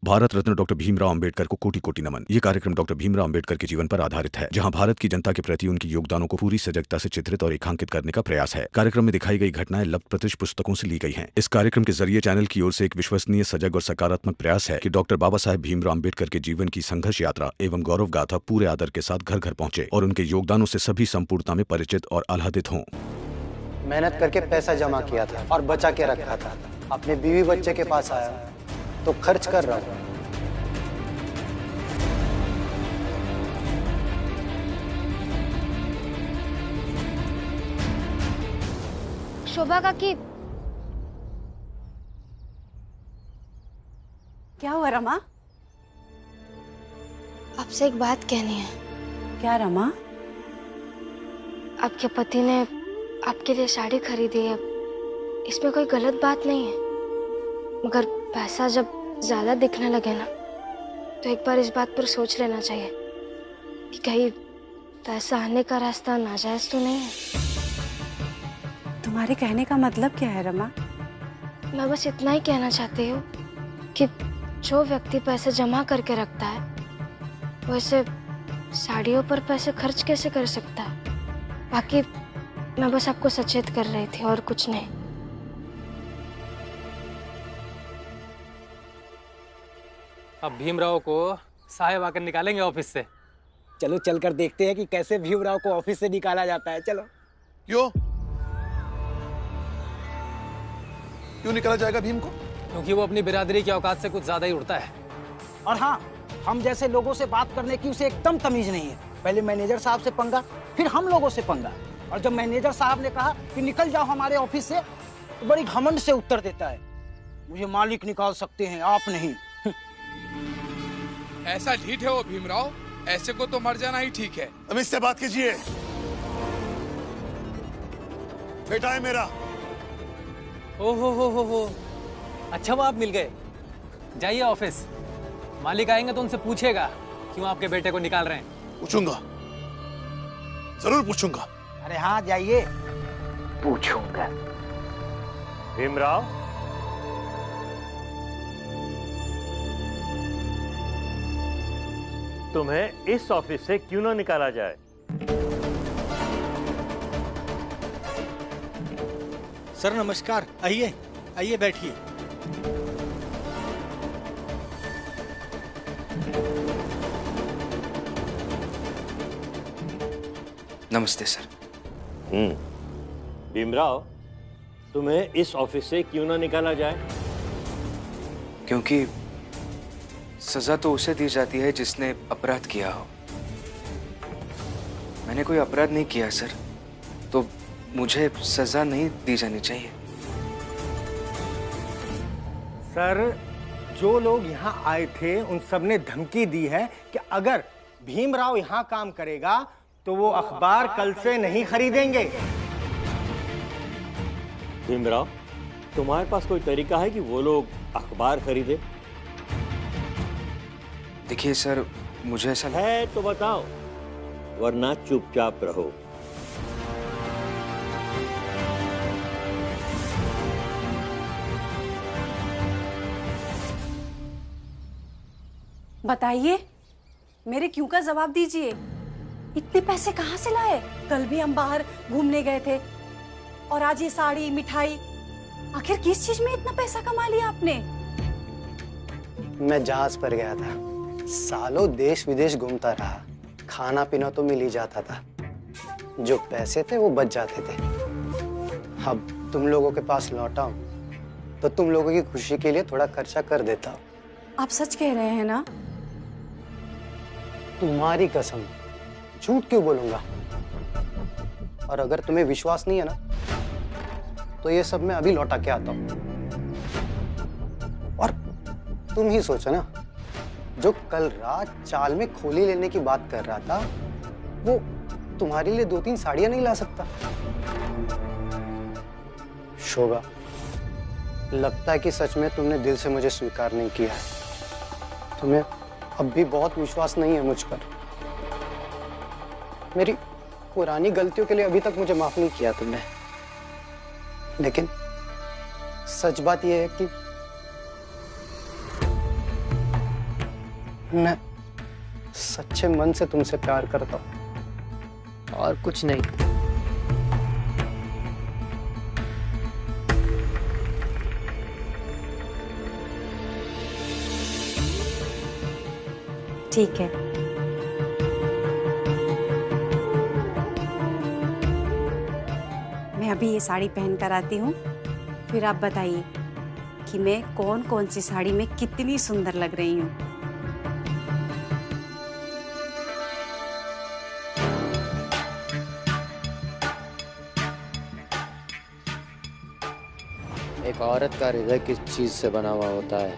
Bharat Ratna doctor Bhimrao Ambedkar को कोटि कोटि नमन। ये कार्यक्रम डॉक्टर भीमराव अंबेडकर के जीवन पर आधारित है, जहां भारत की जनता के प्रति उनके योगदानों को पूरी सजगता से चित्रित और रेखांकित करने का प्रयास है। कार्यक्रम में दिखाई गई घटनाएं लब्ध पुस्तकों से ली गई हैं। इस कार्यक्रम के जरिए चैनल की ओर से एक विश्वसनीय, सजग और सकारात्मक प्रयास है कि डॉक्टर बाबा साहेब भीमराव अंबेडकर के जीवन की संघर्ष यात्रा एवं गौरव गाथा पूरे आदर के साथ घर घर पहुंचे और उनके योगदानों से सभी संपूर्णता में परिचित और आह्लादित हों। मेहनत करके पैसा जमा किया था और बचा के रखा था। अपने बीवी बच्चे के पास आया तो खर्च कर रहा हूं। शोभा काकी, क्या हुआ रमा? आपसे एक बात कहनी है। क्या रमा? आपके पति ने आपके लिए साड़ी खरीदी है, इसमें कोई गलत बात नहीं है, मगर पैसा जब ज्यादा दिखने लगे ना तो एक बार इस बात पर सोच लेना चाहिए कि कहीं पैसा आने का रास्ता नाजायज तो नहीं है। तुम्हारे कहने का मतलब क्या है रमा? मैं बस इतना ही कहना चाहती हूँ कि जो व्यक्ति पैसे जमा करके रखता है वो ऐसे साड़ियों पर पैसे खर्च कैसे कर सकता है? बाकी मैं बस आपको सचेत कर रही थी और कुछ नहीं। अब भीमराव को साहेब आकर निकालेंगे ऑफिस से। चलो चलकर देखते हैं कि कैसे भीमराव को ऑफिस से निकाला जाता है। चलो। क्यों निकाला जाएगा भीम को? क्योंकि वो अपनी बिरादरी की औकात से कुछ ज्यादा ही उड़ता है। और हाँ, हम जैसे लोगों से बात करने की उसे एकदम तमीज नहीं है। पहले मैनेजर साहब से पंगा, फिर हम लोगों से पंगा। और जब मैनेजर साहब ने कहा कि निकल जाओ हमारे ऑफिस से, तो बड़ी घमंड से उत्तर देता है, मुझे मालिक निकाल सकते हैं, आप नहीं। ऐसा ढीठ है वो भीमराव, ऐसे को तो मर जाना ही ठीक है। अब इससे बात कीजिए। बेटा है मेरा। हो। अच्छा वो आप मिल गए। जाइए ऑफिस, मालिक आएंगे तो उनसे पूछेगा क्यों आपके बेटे को निकाल रहे हैं। पूछूंगा, जरूर पूछूंगा। अरे हाँ जाइए, पूछूंगा। भीमराव, तुम्हें इस ऑफिस से क्यों ना निकाला जाए? सर नमस्कार। आइए आइए बैठिए। नमस्ते सर। भीमराव, तुम्हें इस ऑफिस से क्यों ना निकाला जाए? क्योंकि सजा तो उसे दी जाती है जिसने अपराध किया हो। मैंने कोई अपराध नहीं किया सर, तो मुझे सजा नहीं दी जानी चाहिए। सर, जो लोग यहाँ आए थे उन सब ने धमकी दी है कि अगर भीमराव यहाँ काम करेगा तो वो अखबार कल से नहीं खरीदेंगे। भीमराव, तुम्हारे पास कोई तरीका है कि वो लोग अखबार खरीदे? देखिए सर, मुझे ऐसा है तो बताओ, वरना चुपचाप रहो। बताइए, मेरे क्यों का जवाब दीजिए। इतने पैसे कहाँ से लाए? कल भी हम बाहर घूमने गए थे और आज ये साड़ी, मिठाई। आखिर किस चीज में इतना पैसा कमा लिया आपने? मैं जहाज पर गया था, सालों देश विदेश घूमता रहा, खाना पीना तो मिल ही जाता था, जो पैसे थे वो बच जाते थे। अब तुम लोगों के पास लौटा हूं तो तुम लोगों की खुशी के लिए थोड़ा खर्चा कर देता हूं। आप सच कह रहे हैं ना? तुम्हारी कसम, झूठ क्यों बोलूंगा? और अगर तुम्हें विश्वास नहीं है ना तो ये सब मैं अभी लौटा के आता हूं। और तुम ही सोचो ना, जो कल रात चाल में खोली लेने की बात कर रहा था वो तुम्हारे लिए 2-3 साड़ियां नहीं ला सकता? शोभा, लगता है कि सच में तुमने दिल से मुझे स्वीकार नहीं किया है। तुम्हें अब भी बहुत विश्वास नहीं है मुझ पर। मेरी पुरानी गलतियों के लिए अभी तक मुझे माफ नहीं किया तुमने। लेकिन सच बात यह है कि मैं सच्चे मन से तुमसे प्यार करता हूँ और कुछ नहीं। ठीक है, मैं अभी ये साड़ी पहन कर आती हूँ, फिर आप बताइए कि मैं कौन कौन सी साड़ी में कितनी सुंदर लग रही हूँ। एक औरत का हृदय किस चीज से बना हुआ होता है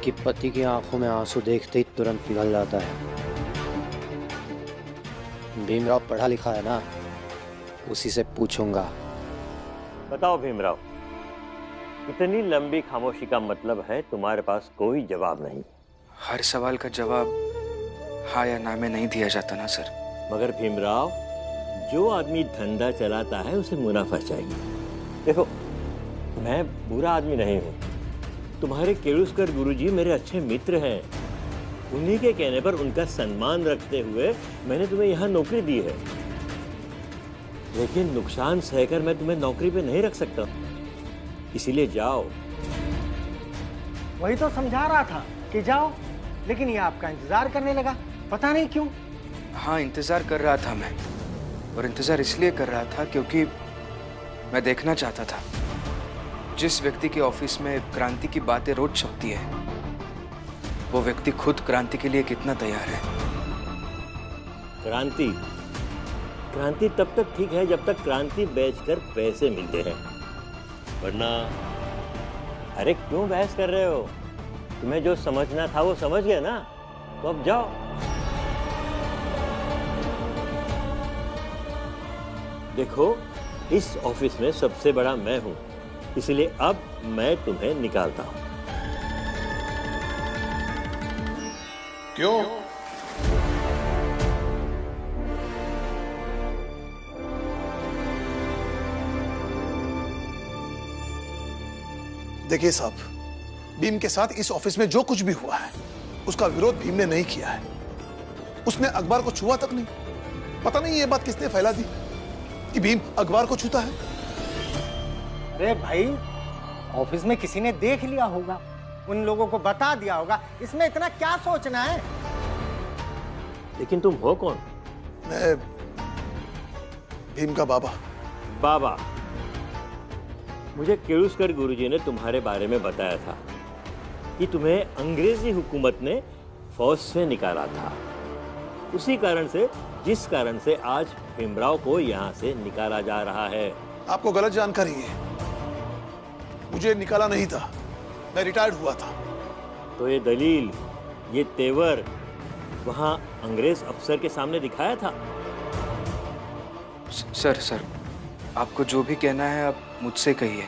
कि पति की आंखों में आंसू देखते ही तुरंत पिघल जाता है। भीमराव पढ़ा लिखा है ना, उसी से पूछूंगा। बताओ भीमराव, इतनी लंबी खामोशी का मतलब है तुम्हारे पास कोई जवाब नहीं। हर सवाल का जवाब हाँ या ना में नहीं दिया जाता ना सर। मगर भीमराव, जो आदमी धंधा चलाता है उसे मुनाफा चाहिए। देखो, मैं बुरा आदमी नहीं हूँ। तुम्हारे केलुस्कर गुरुजी मेरे अच्छे मित्र हैं। उन्हीं के कहने पर उनका सम्मान रखते हुए मैंने तुम्हें यहाँ नौकरी दी है। लेकिन नुकसान सहकर मैं तुम्हें नौकरी पे नहीं रख सकता, इसीलिए जाओ। वही तो समझा रहा था कि जाओ, लेकिन ये आपका इंतजार करने लगा, पता नहीं क्यों। हाँ, इंतजार कर रहा था मैं, और इंतजार इसलिए कर रहा था क्योंकि मैं देखना चाहता था जिस व्यक्ति के ऑफिस में क्रांति की बातें रोज छपती है, वो व्यक्ति खुद क्रांति के लिए कितना तैयार है। क्रांति क्रांति तब तक ठीक है जब तक क्रांति बेचकर पैसे मिलते हैं, वरना। अरे क्यों बहस कर रहे हो? तुम्हें जो समझना था वो समझ गया ना, तो अब जाओ। देखो, इस ऑफिस में सबसे बड़ा मैं हूं, इसलिए अब मैं तुम्हें निकालता हूं। क्यों? देखिए साहब, भीम के साथ इस ऑफिस में जो कुछ भी हुआ है उसका विरोध भीम ने नहीं किया है। उसने अखबार को छुआ तक नहीं। पता नहीं ये बात किसने फैला दी कि भीम अखबार को छूता है। अरे भाई, ऑफिस में किसी ने देख लिया होगा, उन लोगों को बता दिया होगा, इसमें इतना क्या सोचना है? लेकिन तुम हो कौन? मैं भीम का बाबा। बाबा? मुझे केलुस्कर गुरुजी ने तुम्हारे बारे में बताया था कि तुम्हें अंग्रेजी हुकूमत ने फौज से निकाला था। उसी कारण से, जिस कारण से आज भीमराव को यहाँ से निकाला जा रहा है। आपको गलत जानकारी है, मुझे निकाला नहीं था, मैं रिटायर्ड हुआ था। तो ये दलील, ये तेवर वहाँ अंग्रेज अफसर के सामने दिखाया था? सर, आपको जो भी कहना है आप मुझसे कहिए।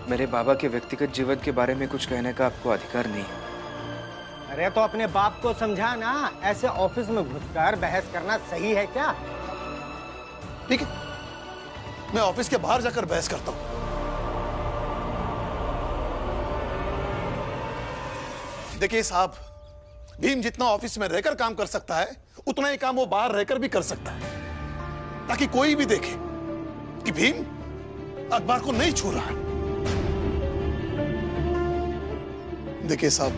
मेरे बाबा के व्यक्तिगत जीवन के बारे में कुछ कहने का आपको अधिकार नहीं है। अरे तो अपने बाप को समझा ना, ऐसे ऑफिस में घुसकर बहस करना सही है क्या? ठीक है, मैं ऑफिस के बाहर जाकर बहस करता हूं। देखिए साहब, भीम जितना ऑफिस में रहकर काम कर सकता है, उतना ही काम वो बाहर रहकर भी कर सकता है, ताकि कोई भी देखे कि भीम अखबार को नहीं छू रहा है। देखिए साहब,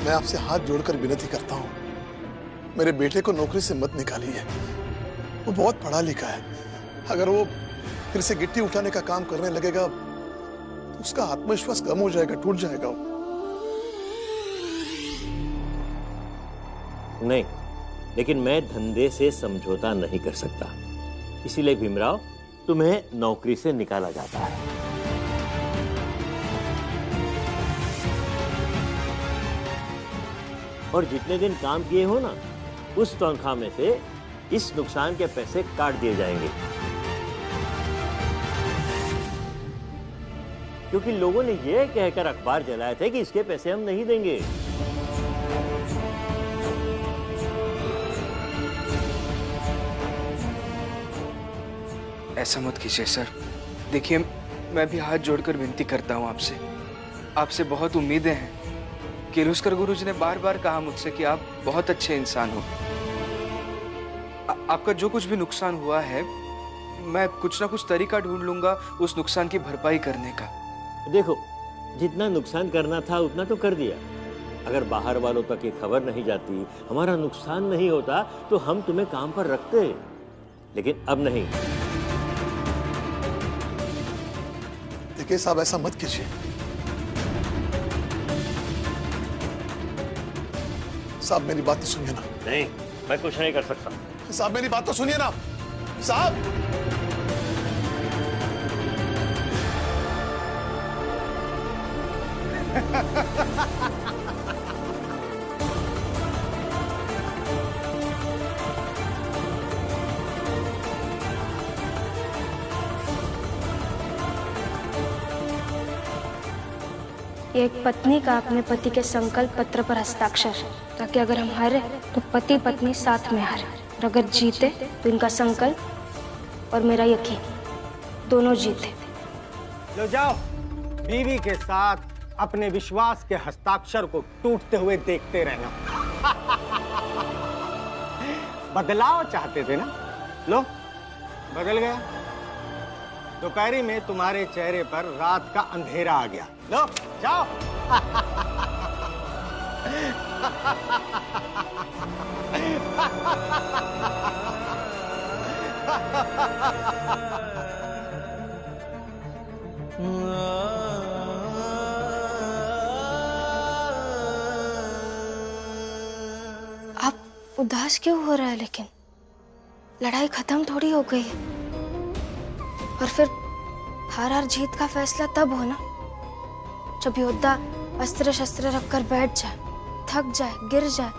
मैं आपसे हाथ जोड़कर विनती करता हूं, मेरे बेटे को नौकरी से मत निकालिए। वो बहुत पढ़ा लिखा है, अगर वो फिर से गिट्टी उठाने का काम करने लगेगा तो उसका आत्मविश्वास कम हो जाएगा, टूट जाएगा। नहीं, लेकिन मैं धंधे से समझौता नहीं कर सकता, इसीलिए भीमराव तुम्हें नौकरी से निकाला जाता है। और जितने दिन काम किए हो ना, उस तनख्वाह में से इस नुकसान के पैसे काट दिए जाएंगे, क्योंकि लोगों ने यह कहकर अखबार जलाए थे कि इसके पैसे हम नहीं देंगे। ऐसा मत कीजिए सर। देखिए, मैं भी हाथ जोड़कर विनती करता हूँ आपसे बहुत उम्मीदें हैं, किर्लोस्कर गुरुजी ने बार बार कहा मुझसे कि आप बहुत अच्छे इंसान हो। आपका जो कुछ भी नुकसान हुआ है, मैं कुछ ना कुछ तरीका ढूंढ लूंगा उस नुकसान की भरपाई करने का। देखो, जितना नुकसान करना था उतना तो कर दिया। अगर बाहर वालों तक ये खबर नहीं जाती, हमारा नुकसान नहीं होता, तो हम तुम्हें काम पर रखते। लेकिन अब नहीं। देखिए साहब, ऐसा मत कीजिए। साहब मेरी बात तो सुनिए ना। नहीं, मैं कुछ नहीं कर सकता। साहब मेरी बात तो सुनिए ना साहब। एक पत्नी का अपने पति के संकल्प पत्र पर हस्ताक्षर, ताकि अगर हम हारे तो पति पत्नी साथ में हारे, और अगर जीते तो इनका संकल्प और मेरा यकीन दोनों जीते। लो जाओ, बीवी के साथ अपने विश्वास के हस्ताक्षर को टूटते हुए देखते रहना। बदलाव चाहते थे ना? लो, बदल गया। दोपहरी में तुम्हारे चेहरे पर रात का अंधेरा आ गया। लो जाओ। आप उदास क्यों हो रहा है? लेकिन लड़ाई खत्म थोड़ी हो गई है। और फिर हार जीत का फैसला तब हो ना जब योद्धा अस्त्र शस्त्र रखकर बैठ जाए, थक जाए, गिर जाए।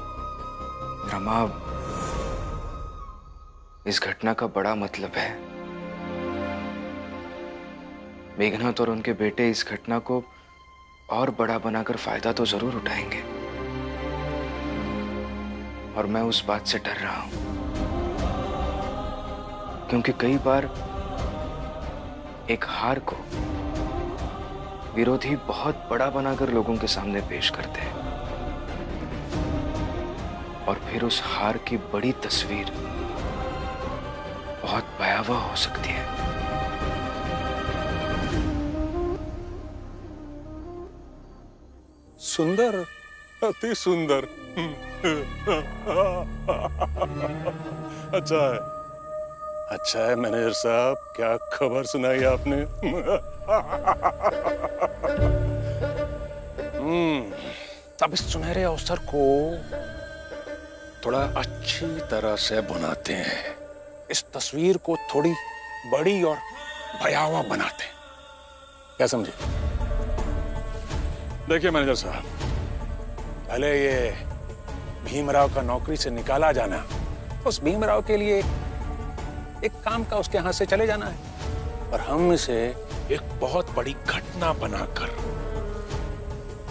रमा, इस घटना का बड़ा मतलब है। मेघनाथ और उनके बेटे इस घटना को और बड़ा बनाकर फायदा तो जरूर उठाएंगे, और मैं उस बात से डर रहा हूं, क्योंकि कई बार एक हार को विरोधी बहुत बड़ा बनाकर लोगों के सामने पेश करते हैं, और फिर उस हार की बड़ी तस्वीर बहुत भयावह हो सकती है। सुंदर, अति सुंदर। अच्छा है मैनेजर साहब, क्या खबर सुनाई आपने? अब इस सुनहरे अवसर को थोड़ा अच्छी तरह से बनाते हैं, इस तस्वीर को थोड़ी बड़ी और भयावह बनाते हैं। क्या समझे? देखिए मैनेजर साहब, पहले ये भीमराव का नौकरी से निकाला जाना, उस भीमराव के लिए एक काम का उसके हाथ से चले जाना है, और हम इसे एक बहुत बड़ी घटना बनाकर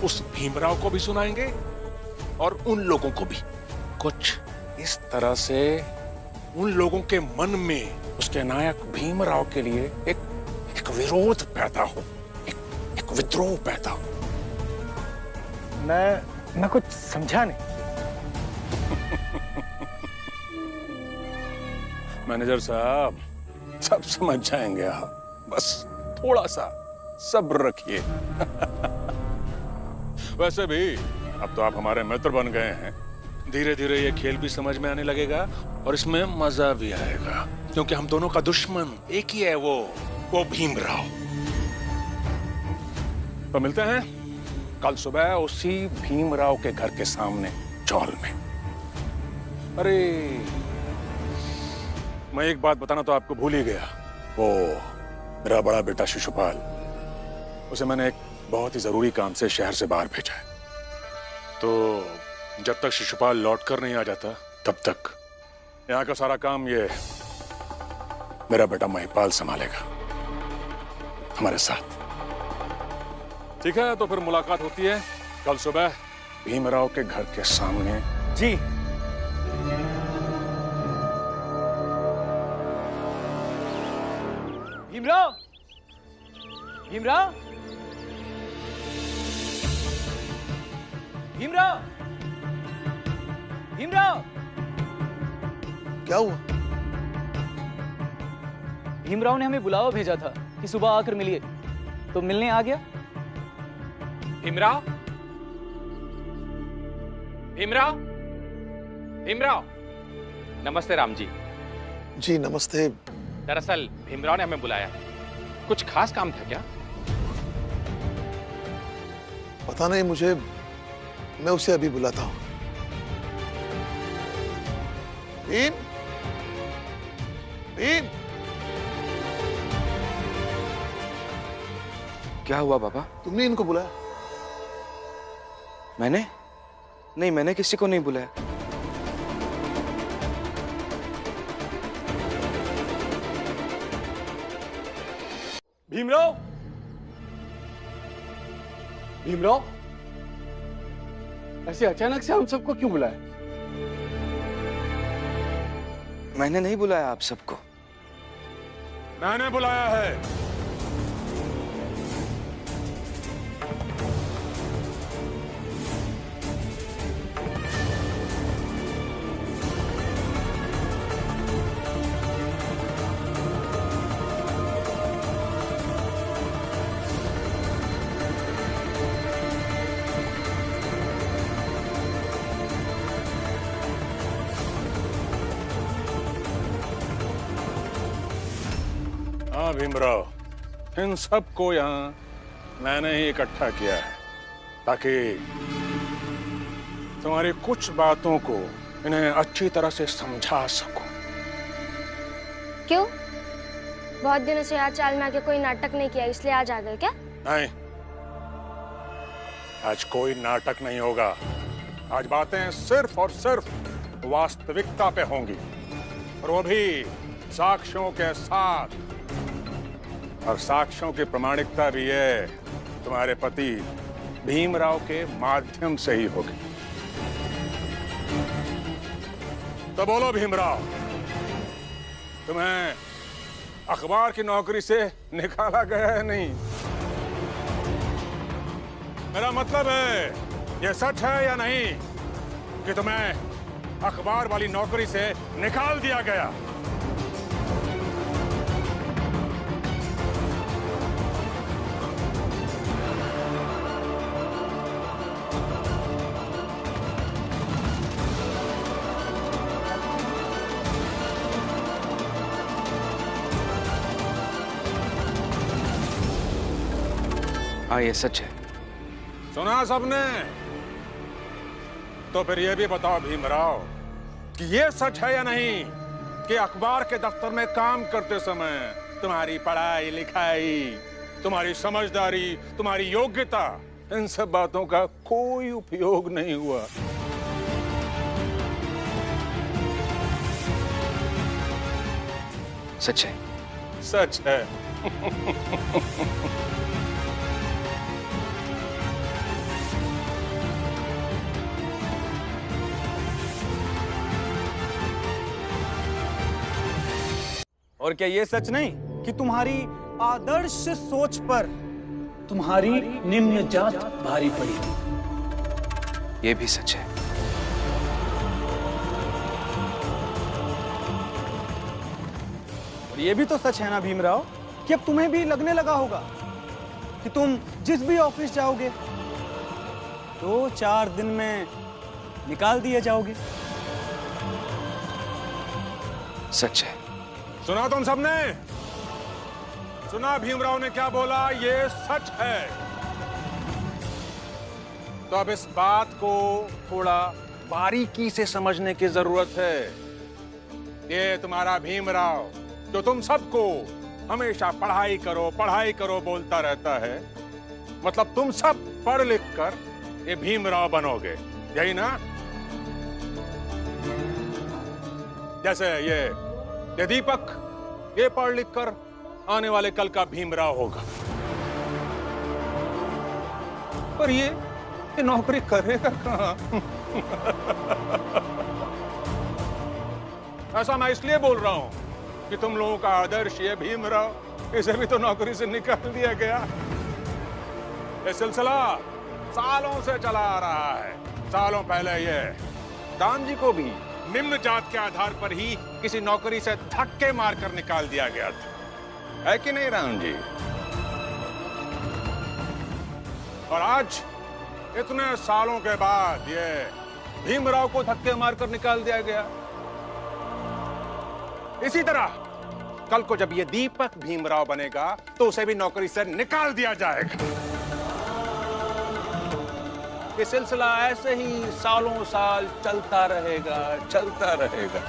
उस भीमराव को भी सुनाएंगे और उन लोगों को भी। कुछ इस तरह से उन लोगों के मन में उसके नायक भीमराव के लिए एक विरोध पैदा हो, एक विद्रोह पैदा हो। मैं कुछ समझा नहीं। मैनेजर साहब, सब समझ जाएंगे आप, बस थोड़ा सा सब्र रखिए। वैसे भी अब तो आप हमारे मित्र बन गए हैं, धीरे धीरे ये खेल भी समझ में आने लगेगा और इसमें मजा भी आएगा, क्योंकि हम दोनों का दुश्मन एक ही है, वो भीमराव। तो मिलते हैं कल सुबह उसी भीमराव के घर के सामने चौल में। अरे मैं एक बात बताना तो आपको भूल ही गया, वो मेरा बड़ा बेटा शिशुपाल, उसे मैंने एक बहुत ही जरूरी काम से शहर से बाहर भेजा है। तो जब तक शिशुपाल लौट कर नहीं आ जाता, तब तक यहाँ का सारा काम ये मेरा बेटा महिपाल संभालेगा हमारे साथ। ठीक है, तो फिर मुलाकात होती है कल सुबह भीमराव के घर के सामने। जी। भीमराव, भीमराव, भीमराव, भीमराव, क्या हुआ? भीमराव ने हमें बुलावा भेजा था कि सुबह आकर मिलिए, तो मिलने आ गया। भीमराव, भीमराव, भीमराव, नमस्ते राम जी। जी नमस्ते। दरअसल भीमराव ने हमें बुलाया, कुछ खास काम था क्या? पता नहीं मुझे, मैं उसे अभी बुलाता हूँ। भीम, भीम। क्या हुआ बाबा? तुमने इनको बुलाया? मैंने? नहीं, मैंने किसी को नहीं बुलाया। भीमराव, भीमराव, ऐसे अचानक से हम सबको क्यों बुलाया? मैंने नहीं बुलाया आप सबको। मैंने बुलाया है। हाँ भीमराव, इन सबको यहाँ मैंने ही इकट्ठा किया है ताकि तुम्हारी कुछ बातों को इन्हें अच्छी तरह से समझा सकूं। क्यों? बहुत दिनों से यहाँ चाल में आके कोई नाटक नहीं किया, इसलिए आज आ गए क्या? नहीं, आज कोई नाटक नहीं होगा। आज बातें सिर्फ और सिर्फ वास्तविकता पे होंगी, और वो भी साक्ष्यों के साथ। और साक्ष्यों की प्रामाणिकता भी है तुम्हारे पति भीमराव के माध्यम से ही होगी। तो बोलो भीमराव, तुम्हें अखबार की नौकरी से निकाला गया है नहीं? मेरा मतलब है, ये सच है या नहीं कि तुम्हें अखबार वाली नौकरी से निकाल दिया गया? हाँ, ये सच है। सुना सबने? तो फिर ये भी बताओ भीमराव कि ये सच है या नहीं कि अखबार के दफ्तर में काम करते समय तुम्हारी पढ़ाई लिखाई, तुम्हारी समझदारी, तुम्हारी योग्यता, इन सब बातों का कोई उपयोग नहीं हुआ? सच है। सच है। और क्या ये सच नहीं कि तुम्हारी आदर्श सोच पर तुम्हारी निम्न जात भारी पड़ी? ये भी सच है। और ये भी तो सच है ना भीमराव कि अब तुम्हें भी लगने लगा होगा कि तुम जिस भी ऑफिस जाओगे 2-4 दिन में निकाल दिए जाओगे। सच है। सुना तुम सबने? सुना भीमराव ने क्या बोला? ये सच है। तो अब इस बात को थोड़ा बारीकी से समझने की जरूरत है। ये तुम्हारा भीमराव जो तुम सबको हमेशा पढ़ाई करो बोलता रहता है, मतलब तुम सब पढ़ लिख कर ये भीमराव बनोगे, यही ना? जैसे ये दीपक, ये पढ़ लिख कर आने वाले कल का भीमराव होगा। पर ये नौकरी करेगा कहां? ऐसा मैं इसलिए बोल रहा हूं कि तुम लोगों का आदर्श ये भीमराव, इसे भी तो नौकरी से निकाल दिया गया। ये सिलसिला सालों से चला आ रहा है। सालों पहले ये राम जी को भी निम्न जात के आधार पर ही किसी नौकरी से धक्के मारकर निकाल दिया गया था, है कि नहीं राम जी? और आज इतने सालों के बाद ये भीमराव को धक्के मारकर निकाल दिया गया। इसी तरह कल को जब ये दीपक भीमराव बनेगा तो उसे भी नौकरी से निकाल दिया जाएगा। ये सिलसिला ऐसे ही सालों साल चलता रहेगा, चलता रहेगा।